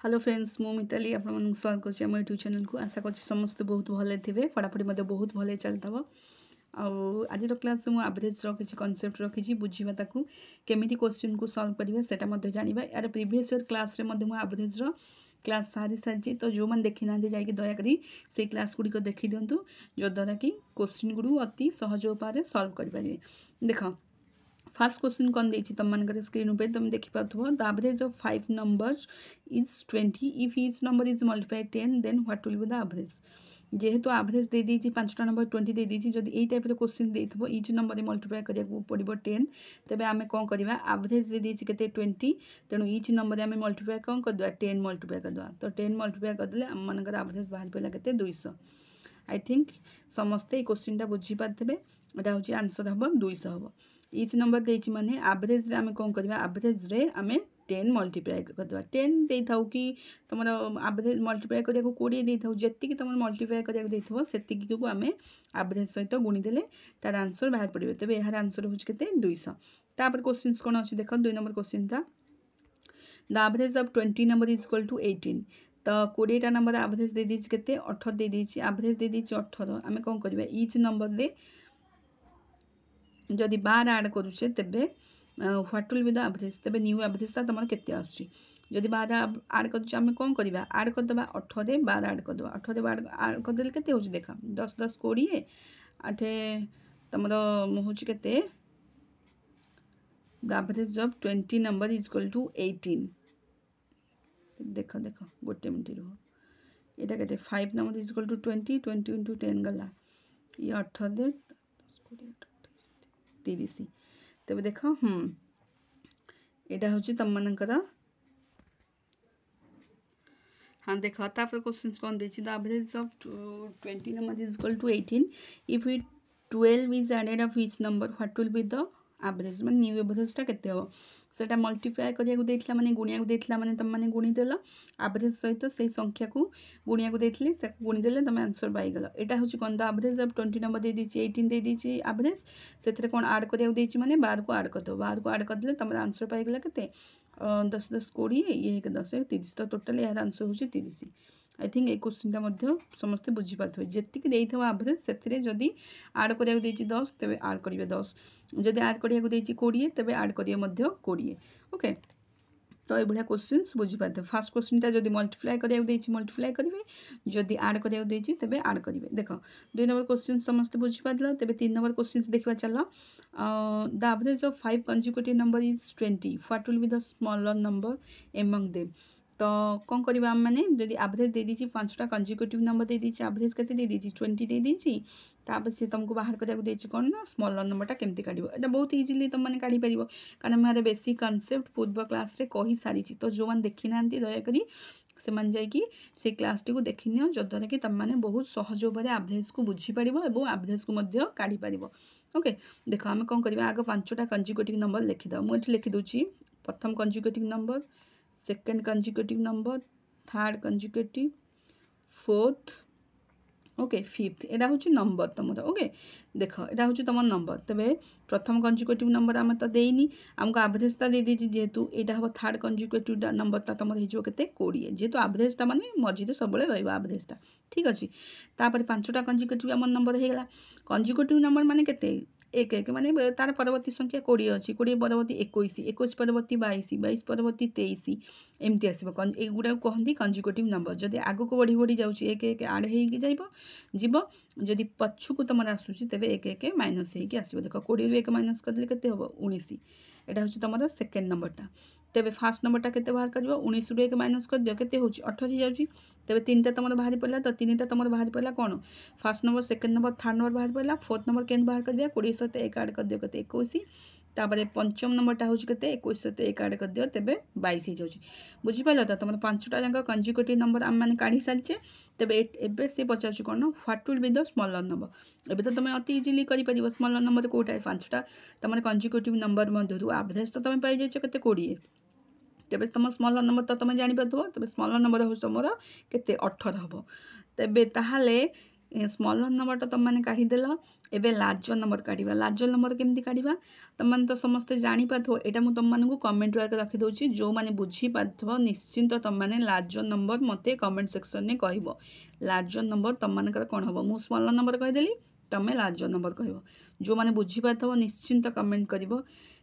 Hello friends मु मिताली आपन स्वागत करछि हम यूट्यूब चैनल को। आशा करछि समस्त बहुत भले थिबे, पढ़ापढ़ी मते बहुत भले चलतबो। आज क्लास मु एवरेज रो किछि कांसेप्ट रखिछि, बुझिबा ताकू केमिति क्वेश्चन को सॉल्व करिवे सेटा मते जानिबा। यार प्रीवियस ईयर क्लास रे मते मु एवरेज रो क्लास सारी सारी तो जो मन देखि ना जाई कि दया करी से क्लास गुडी को देखि दियंतु, जो द्वारा कि क्वेश्चन गुडू अति सहज उपाय सॉल्व करि परिबे। देखो फर्स्ट क्वेश्चन कौन देछि तुम मानकर स्क्रीन पे तुम देखि पाथबो। The average of 5 numbers is 20 if each number is multiplied 10 then what will be the average. जेहेतु एवरेज दे देछि 5टा नंबर 20 दे देछि, जदि एई टाइप रो क्वेश्चन देथबो ईच नंबर मल्टीप्लाई करिया पड़िबो 10, तबे आमे कोन करबा एवरेज दे देछि केते 20, तेनु ईच नंबर आमे मल्टीप्लाई कोन कर दवा 10 मल्टीप्लाई कर दवा। तो 10 मल्टीप्लाई कर देले हम मानकर एवरेज बाहर पला केते 200। आई थिंक समस्ते क्वेश्चन टा बुझी पाथबे। एटा होछि आंसर हबो 200 हबो। ईच नंबर देछि माने एवरेज रे आमे कोन करबा एवरेज रे आमे 10 मल्टीप्लाई कर दवा। 10 दे थाउ कि तमरा एवरेज मल्टीप्लाई करिया को 20 दे थाउ, जत्ति कि तमरा मल्टीप्लाई करिया को देथबो सेत्ति कि को आमे एवरेज सहित गुणी देले तार आंसर बाहर पड़िबे। तबे एहार आंसर होछि केते 200। तापर क्वेश्चंस कोन अछि देखो 2 नंबर क्वेश्चन था the average of 20 number is equal to 18। तो 20 टा नंबर एवरेज दे दीछि केते 18 दे दीछि, एवरेज दे दीछि 18। आमे कोन करबा ईच नंबर रे जदि 12 ऐड करूछे तबे what will be the average. तबे न्यू एवरेज ता तमर केते आछि। जदि 12 ऐड करूछे आमे कोन करबा ऐड कर दबा 18 रे 12 ऐड कर दबा। 18 रे 12 ऐड कर देले केते होछि देखा 10 10 20 8 तमर होछि केते the average of 20 number is equal to 18। देखो देखो गोटे मिनिट रहो एटा केते 5 number is equal to 20 20 into 10 गला ये 18 दे 30। तबे देखो एटा होछि तम मानकर हाँ देखो तापर क्वेश्चंस कोन देछि the average of 20 number is equal to 18 if it 12 is added of each number what will be the average. माने न्यू एवरेज टा केते हो सेटा मल्टीप्लाई करिया को देथिला माने गुणिया को देथिला माने तम माने गुणी देला एवरेज सहित से संख्या को गुणिया को देथिले से गुणी देले तम आंसर बाई गला। एटा होछि कोन द एवरेज ऑफ 20 नंबर दे दिछि 18 दे दिछि एवरेज सेथरे कोन ऐड करिया को देछि माने 12 को ऐड कर दो। 12 को ऐड कर देले तम आंसर पाई गला केते 10 10 20 ये 10 30। तो टोटल यार आंसर होछि 30। आई थिंक ए क्वेश्चन टा मध्य समस्त बुझी पाथो जेति कि देइथो एवरेज सेथिरे जदी ऐड करिया को देछि 10 तबे ऐड करिवे 10, जदी ऐड करिया को देछि 20 तबे ऐड करिवे मध्य 20। ओके तो ए भलिया क्वेश्चंस बुझी पाथो। फर्स्ट क्वेश्चन टा जदी मल्टीप्लाई करिया को देछि मल्टीप्लाई करिवे, जदी ऐड करिया को देछि तबे ऐड करिवे। देखो 2 नंबर क्वेश्चन समस्त बुझी पाथलो। तबे 3 नंबर क्वेश्चंस देखिबा चला। The average of 5 consecutive number is 20 what will be the smaller number among them. तो कौन करबा माने जदी एवरेज दे दीची 5टा कंसेक्यूटिव नंबर दे दीची एवरेज केते दे दीची 20 दे दीची, तापर से तुमको बाहर करिया को देची कोन ना स्मॉलर नंबर टा केमती काढिबो। एटा बहुत इजीली तुम माने काढी परिबो कारण मारे बेसिक कांसेप्ट पूर्व क्लास रे कहि सारी छी। तो जो मान देखि नांती दया करी से मान जाय कि से क्लास टी को देखि नियो, जो द्वारा कि तुम माने बहुत सहज उपाय एवरेज को बुझी परिबो एवं एवरेज को मध्य काढी परिबो। ओके देखो आमे कोन करबा आगे 5टा कंसेक्यूटिव नंबर लिखि दो। मु एठी लिखि दोची प्रथम consecutive number, second consecutive number, third consecutive, fourth, okay fifth. एटा होची नंबर तमरो। ओके देखो एटा होची तमर नंबर। तबे प्रथम कंसेक्यूटिव नंबर आमे त देइनी, हमको एवरेज ता दे दीची जेहेतु एटा हो थर्ड कंसेक्यूटिव नंबर ता तमर हिजो केते 20, जेहेतु एवरेज ता माने मझिरे सबले रहइबा एवरेज ता ठीक अछि। तापर 5टा कंसेक्यूटिव हमर नंबर हे गेला। कंसेक्यूटिव नंबर माने केते 1 1 माने तार परवर्ती संख्या 20 अछि, 20 परवर्ती 21, 21 परवर्ती 22, 22 परवर्ती 23 एमती आसीबो। एगुडा कहंती कंसेक्यूटिव नंबर। जदि आगु को बढ़ी बढ़ी जाउची 1 1 ऐड हेई कि जाइबो जीवो, जदि पछु को तमरा आसुची तबे 1 1 माइनस हेई कि आसीबो। देखो 20 रे 1 माइनस कर देले केते होबो 19। एटा होची तमरा सेकंड नंबर टा। तबे फर्स्ट नंबर टा केते बाहर करबो 19 रे 1 माइनस कर दियो केते होची 18 ही जाउची। तबे तीनटा तमरा बाहर पड़ला, तो तीनटा तमरा बाहर पड़ला कोन first number, second number, third number बाहर पड़ला। फोर्थ नंबर केन बाहर कर दिया 20 सहित 1 ऐड कर दियो केते 21। तापरे पंचम नंबर टा होची केते 21 सहित 1 ऐड कर दियो तबे 22 ही जाउची। बुझी पाइलो त तमरा 5टा जंक कंसेक्यूटिव नंबर हम माने काढी सालचे। तबे एबे से पचाउची कोन what will be the smaller number. एबे तो तमे अति इजीली करि परिबो। स्मॉलर नंबर कोटा 5टा तमने कंसेक्यूटिव नंबर मध्यरु एवरेज तो तमे पाइ जाइछ केते 20, तबे तुम स्मॉलर नंबर तो तुम जानी पाथबो। तबे स्मॉलर नंबर हो तुमरो केते 18 हबो। तबे ताहाले स्मॉलर नंबर तो तुम मैंने काढ़ीदेल एवं लार्जर नंबर काढ़ा लार्जर नंबर केमती काढ़ा तुम मैंने तो समस्ते जानीपार यहाँ मुझे तुम मानक कमेंट वर्क रखीदे जो मैंने बुझीपार निश्चिंत तुम मैंने लार्जर नंबर मत कमेंट सेक्शन में कह लार्जर नंबर तुम मानकर कौन हम मुझे स्मॉलर नंबर कहीदेली तुम लार्जर नंबर कह जो मैंने बुझीपार निश्चिंत कमेंट कर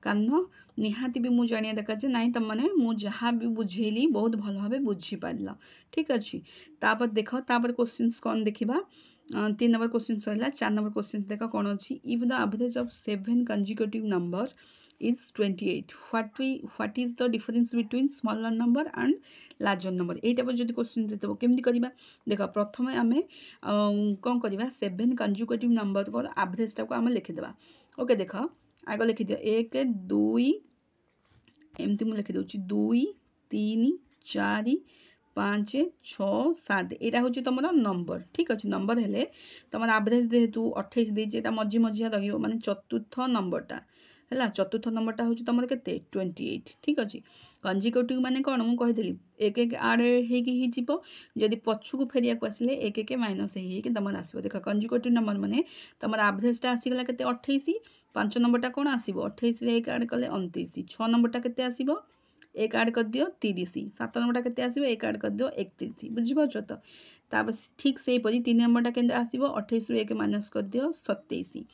कारण निहाती भी मुझे जाना दरकार जे नाई तुम मैंने मुझे जहाँ भी बुझेली बहुत भल भाव बुझीपार ठीक अच्छे तापर देख तापर क्वेश्चंस कौन देखा 3 नंबर क्वेश्चन सरला 4 नंबर क्वेश्चन देख कौन अच्छी if the average of 7 consecutive number is 28 what is the difference between smaller number and larger number ये टाइप जो क्वेश्चन देते केमती करवा देख प्रथम आम कौन करवा 7 कंजिक्यूटिव नंबर को एवरेज टाक आम लिखिदेवा ओके देख आग लिखिद 1 2 एमती मुझे लिखिदे 2 3 4 5 6 7 यहाँ हूँ तुम नंबर ठीक अच्छे नंबर हेले तुम एवरेज जेहेतु 28 देती है मझी मझिया रही माने चतुर्थ नंबरटा है चतुर्थ नंबरटा हूँ तुम के 28 ठीक अच्छे कंजिक्यूटिव माने कौन मुझे कहीदेली 1 1 आड हो जदि पछू फेरिया को आसिले 1 1 माइनस तुम आसो देख कंजिक्यूटिव नंबर माने तुम एवरेजटा आसीगला के 28 5 नंबरटा कौन आसो 28 1 आड कले 29 6 नंबरटा के आसो 1 आड कर दियो 30 7 नंबरटा के आसो 1 आड कर दियो 31 बुझीपार तो तापर ठीक से 3 नंबरटा के आसो 28 1 माइनस कर दियो 27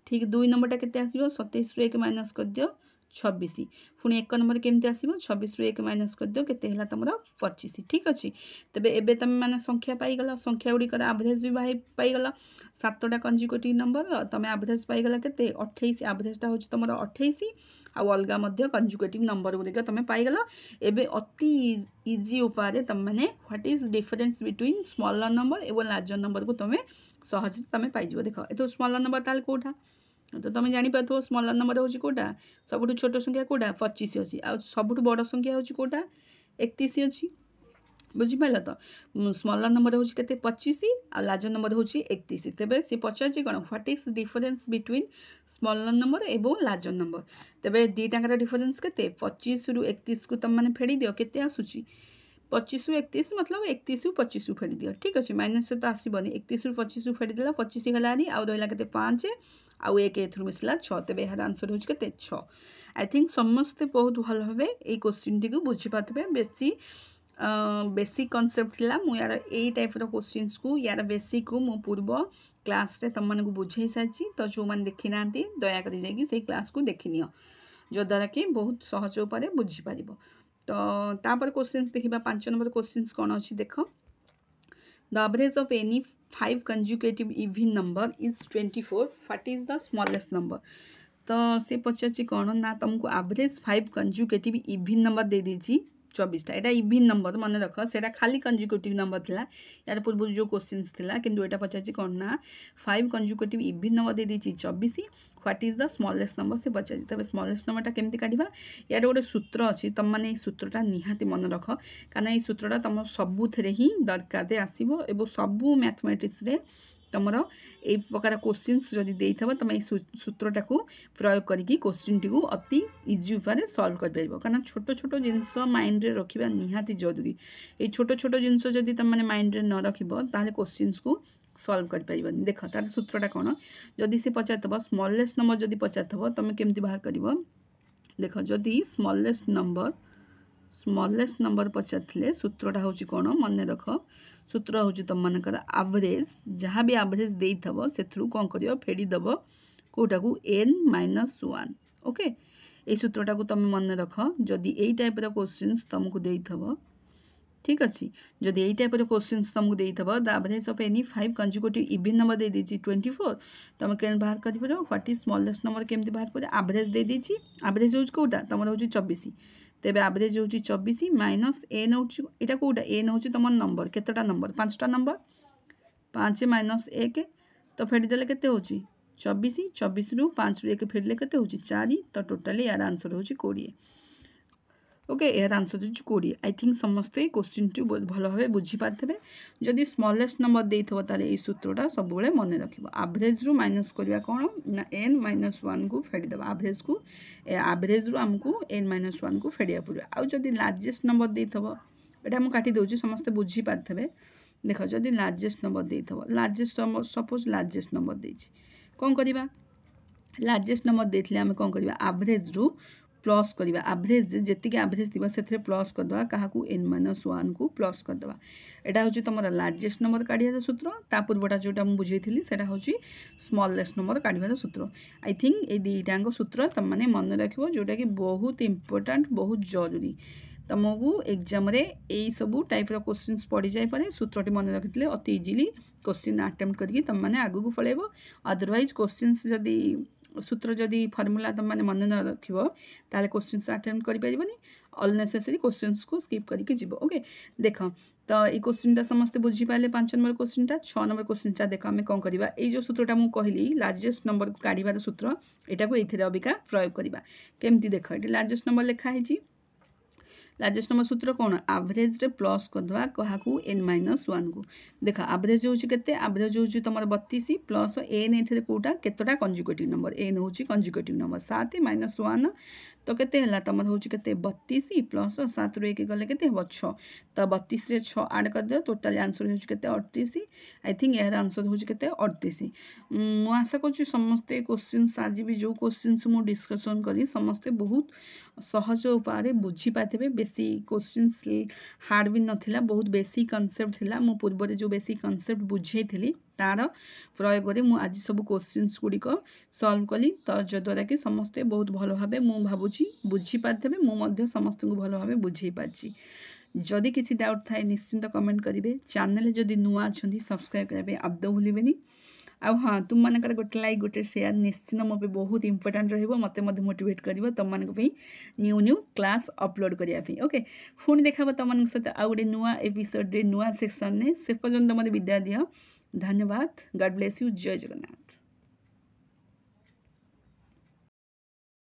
ठीक 2 नंबरटा के आसो 27 1 माइनस कर दियो 26 पुणी 1 नंबर केमती आसो 26 1 माइनस कर दियो केते तुम 25 ठीक अच्छे तेबे एबे तुम मैंने संख्या पाईगल संख्या गुड़िकर एवरेज भी पाईगल 7टा कंजिक्यूटिव नंबर तुम एवरेज पाईगल के 28 एवरेजटा हूँ तुम 28 आउ अलग कंजिक्यूटिव नंबर गुड़िक तुम पाईगल एबे अति इजी उपाय तुम मैंने what is difference between smaller number और लार्जर नंबर को तुम सहज तुम पाइज देख ये स्मॉलर नंबर ताल कौटा तो तुम जापर स्मॉलर नंबर हूँ कौटा सब छोट संख्या कौटा 25 अच्छी आ सब बड़ संख्या हूँ कौटा 31 अच्छी बुझीपार तो स्मॉलर नंबर हूँ के 25 आ लार्जर नंबर हूँ 31 तेरे सी पचार कौन what is difference between smaller number और लार्जर नंबर तेरे दीटाकर डिफरेंस के 25 रु 31 को तुम मैंने फेड़ी दियो के आसूसी 25 रु 31 मतलब 31 रु 25 फेड़ी दियो ठीक अच्छे माइनस से तो आसबनी 31 रु 25 फेड़ी देला 25 गलानी आउ रहा के 5 आउ 1 एथरू मिसला 6 तेरे यार आंसर हूँ के 6 आई थिंक समस्ते बहुत भल भाव ये क्वेश्चन टी बुझीपारे बेसी बेसिक कनसेप्ट थिला मु यार ए टाइप रो क्वेश्चंस को यार बेसिक को मु पूर्व क्लास रे तुम मानक बुझे सारी तो जो मैंने देखी ना दया कर जाकि क्लास को देखनी जो द्वारा कि बहुत सहज उपाय बुझीपार तो तापर क्वेश्चंस देखा 5 नंबर क्वेश्चंस कौन अच्छी देख the average of any 5 consecutive even number is 24 what is the smallest number तो से पचार कौन ना तुमको एवरेज 5 कंजिक्यूटिव इवन नंबर दे दीजिए 24टा यहाँ इवन नंबर मन रख से खाली कंजिक्यूटिव नंबर था यार पूर्व जो क्वेश्चंस थिला किंतु एटा पचार कौन ना 5 कंजिक्यूटिव इवन नंबर दे दीजिए 24 what is the smallest number से पचार तब स्मॉलेस्ट नंबरटा केमती काढ़ा यार गोटे सूत्र अच्छी तुम मैंने सूत्रटा निहाती मन रख कारण ये सूत्रटा तुम सबुथ ही दरकार आसो एवं सबू मैथमेटिक्स रे तुमर ए प्रकार क्वेश्चंस जदि देइथबो तुम सूत्रटा को प्रयोग करके क्वेश्चन टी अति इजी उपाय सॉल्व कर पाइबो कारण छोट छोट जिनस माइंड रे रखिबा निहाती जरूरी ए छोट छोट जिनस जदि तुम माने माइंड रे न रखिबो ताले क्वेश्चंस को सॉल्व कर पाइबनी देख तार सूत्रटा कौन जदि से पचारथबो स्मॉलेस्ट नंबर जदि पचारथबो तुम केमती बाहर करिवो देख जदि स्मॉलेस्ट नंबर पचार सूत्रटा हूँ कौन मन रख सूत्र हूँ तुम मानकर एवरेज जहाँ भी एवरेज देथबो सेथरु कौन करियो फेडी दबो कोटा को n-1 ओके ये सूत्रटा को तुम मन रख जदि यही टाइप क्वेश्चंस तुमको देथबो ठीक अच्छे जदि यही टाइप क्वेश्चंस तुमको देथबो the average of any 5 consecutive even number दे दीजिए 24 तुम के बाहर कर व्हाट इज स्मॉलेस्ट नंबर केमती बाहर कर एवरेज दे दीजिए एवरेज हूँ कौटा तुम हूँ 24 तेरे एवरेज हूँ 24 माइनस एन हूँ यहाँ कौटा एन हूँ तुम नंबर केतटा नंबर 5टा नंबर 5 माइनस 1 तो फेड़देले के 24 24 रु 5 रु 1 फेड़ले के 4 तो टोटाली यार आंसर हूँ 20 ओके यार आंसर हूँ 20 आई थिंक समस्ते क्वेश्चन टी भल भाव बुझीपारे जदि स्मॉलेस्ट नंबर देथबो ताले ये सूत्रटा सब मन रखिबो एवरेज रु माइनस करवा कौन ना n-1 को फेड़देव एवरेज को एवरेज रु आमको n-1 को फेड़िया पड़ो आउ जदि लार्जेस्ट नंबर देथबो एटा मु काटी दउची समस्ते बुझीपारे देख जदि लार्जेस्ट नंबर देइथबो लार्जेस्ट सपोज लार्जेस्ट नंबर देछि कोन करबा लार्जेस्ट नंबर देथिले आमे कोन करबा एवरेज रु प्लस करबा एवरेज जेतिके एवरेज दिबा सेथरे प्लस कर दवा काहाकू n-1 को प्लस कर दवा एटा होची तमरा लार्जेस्ट नंबर काढिया सूत्र ता पूर्वटा जोटा मु बुझेइथिली सेटा होची स्मॉलेस्ट नंबर काढिया सूत्र आई थिंक ए दुईटांग सूत्र तम माने मन रखिबो जोटा कि बहुत इंपोर्टेंट बहुत जरूरी तुमको एग्जाम रे यही सब टाइप क्वेश्चंस पड़ी जाए पारे सूत्रटी मन रखिले अति इजिली क्वेश्चन अटेम्प्ट करके तुम मैंने आगू को पलैब अदरवाइज क्वेश्चंस जदि सूत्र जदि फर्मूला तुम मैंने मन न रखिबो ताले क्वेश्चंस अटेम्प्ट करि परिबनी अननेसेसरी क्वेश्चंस को स्किप करके जीवो ओके देख तो ये क्वेश्चनटा समस्त बुझी पाले 5 नंबर क्वेश्चनटा 6 नंबर क्वेश्चनटा देख आम कौन करवा ये जो सूत्रटा मु कहली लार्जेस्ट नंबर काढ़ार सूत्र यहाँ को ये अबिका प्रयोग करवा केमती देख ये लार्जेस्ट नंबर लिखाई लार्जेस्ट नंबर सूत्र कौन एवरेज रे प्लस करदवा क्या n-1 को देख एवरेज होची केते एवरेज होची तुम 32 प्लस n एथिरे कोटा केतटा कंजुगेटिव नंबर n होची कंजुगेटिव नंबर 7 - 1 तो केते हला तुम होची केते 32 प्लस 7 रु 1 गले केते हो 6 तो 32 रे 6 ऐड कर दे टोटल आंसर होची केते 38 आई थिंक यार आंसर होची केते 38 मु आशा करछु समस्त क्वेश्चंस आज भी जो क्वेश्चंस मु डिस्कशन करी समस्त बहुत सहज उपाय बुझी पाते बेसी क्वेश्चंस हार्ड भी नथिला बहुत बेसिक कॉन्सेप्ट थिला मु पूर्व जो बेसिक कॉन्सेप्ट बुझे थी तार प्रयोग करे मु आज सब क्वेश्चंस गुड़िक सॉल्व कली तो जद्वारा कि समस्ते बहुत भल भाव मु भावुची बुझी पाते मु मध्य समस्त को भल भाव बुझे पाची जदि किसी डाउट थाए निश्चिंत कमेंट करेंगे चैनल जदि नुआ अच्छा सब्सक्राइब करने आदौ भूलें आ हाँ तुम मानकर गोटे लाइक गोटे शेयर निश्चित मो बहुत इंपोर्टेंट रहिबो मते मोटिवेट करिवो तुम मानक न्यू न्यू क्लास अपलोड करिया ओके पुणी देखा तुम मान सहित आउ गोटे नुआ एपिसोड नुआ सेक्शन ने से पर्यंत मत विद्या दियो धन्यवाद गॉड ब्लेस यू जय जगन्नाथ।